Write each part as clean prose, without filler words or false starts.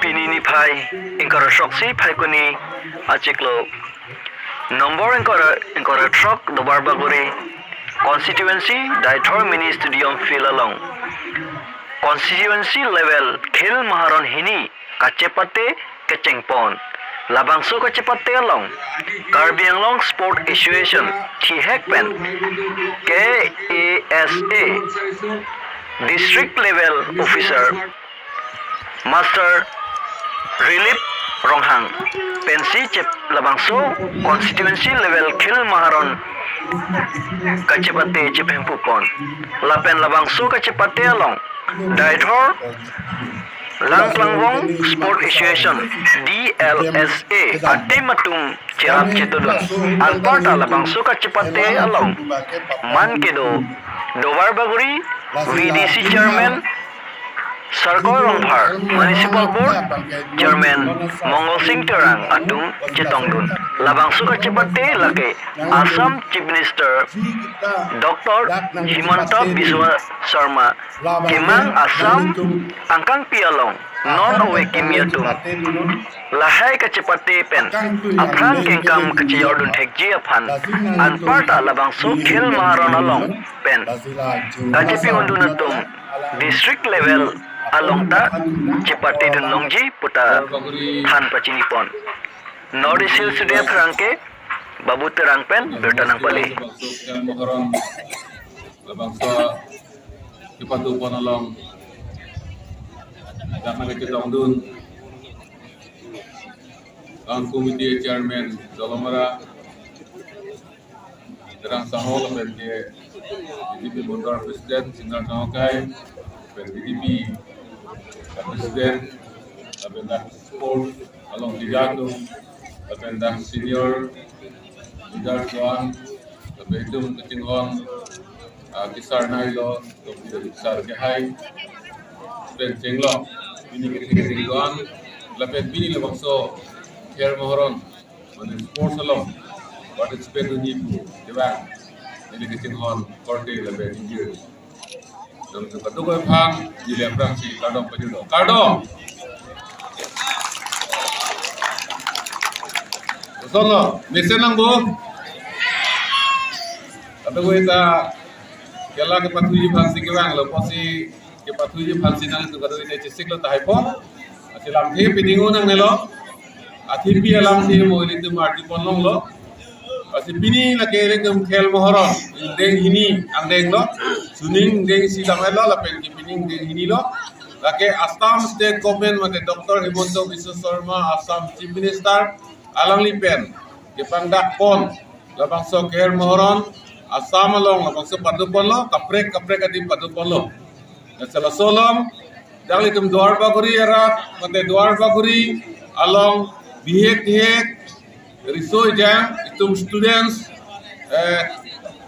Pininipai engkara shoksi phaikuni achiklo nombor engkara truck dobar baguri constituency daithor mini stadium field along constituency level khel maharon hini kachepate kechengpon labangso kachepate along Karbi Anglong Sport Association Thihekpen KASA district level officer Master Relief Ronghang pensi cep labangso constituency level khil maharon kacepate cephempupon lapen labangso kacepate along daithor Langklangwong Sport Association DLSA Atimatum Cerap Cetudun Alparta labangso kacepate along Mankedo Dobar Baguri VDC Chairman Sarkoy Ronghar Municipal Board Chairman Mongol Singh Terang Atum Chetongdun labangso kacepate lake Assam Chief Minister Dr. Himanta Biswa Sharma Kemang Assam Angkang Pialong non owe kimiatum lahai kacepate pen aprang kengkam keciyordun thekji aphan anparta labangso khel maron along pen kajepi undunatum district level alongta cepate dun longji puta than pachinipon nodisil sude frangke babu terang pen bertanang pali labangso cepatu pon along Karena Cetongdun, Komite Chairman Zolomara, Terang Sahol, PDP Bundar Presiden, Sinar Sangokai, PDP Presiden, Pendak Sport, Along Ligatung, Pendak Senior, Lidar Tuan, Bedung Kecinghon, Kisar Nailo, Kisar Kehai, Ben Cenglo, ini ketinggian doang, lapet bini lebangso, care mohoron, mana sport salon, participate uniku, coba, ini ketinggian korte lapet tinggi, dan satu kali phang, jadi apa sih, kado pejudo, kado, solo, mesin nanggu, kado gue ta, kalau kita tuju phang sih kewang, lepas sih Kepatuhi Palsinan itu kado ini cisik lo tahipo, asilam thi piningu nang nelo, athipi alam thi mo ini tu marti ponlong lo, asi pini lagi rekem khel mohoron, deng hini ang deng lo, suning deng silang lo, lapen ki pining deng hini lo, lagi Assam State Government mate Dr. Himanta Biswa Sharma Assam Chief Minister alang lipen, kepandak pon, labangso khel mohoron, Assam along labangso padu pon lo, kaprek adi padu pon lo. Salah solom, jangan itu Dwar Baguri erat, mate Dwar Baguri along bihek risoi jam itu students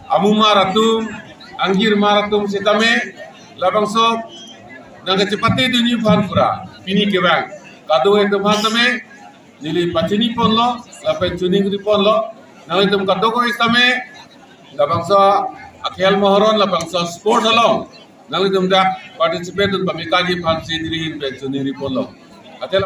amu maratum anggir maratum setame labangso nang kecepati dunia pura pini kebang kado itu masame nili pacini pon lo lapen tuning ripon lo nang itu kado ko istame labangso akhel mohoron labangso sport along Nang itu participate untuk pamikaji pansi diri pensiun diri polo.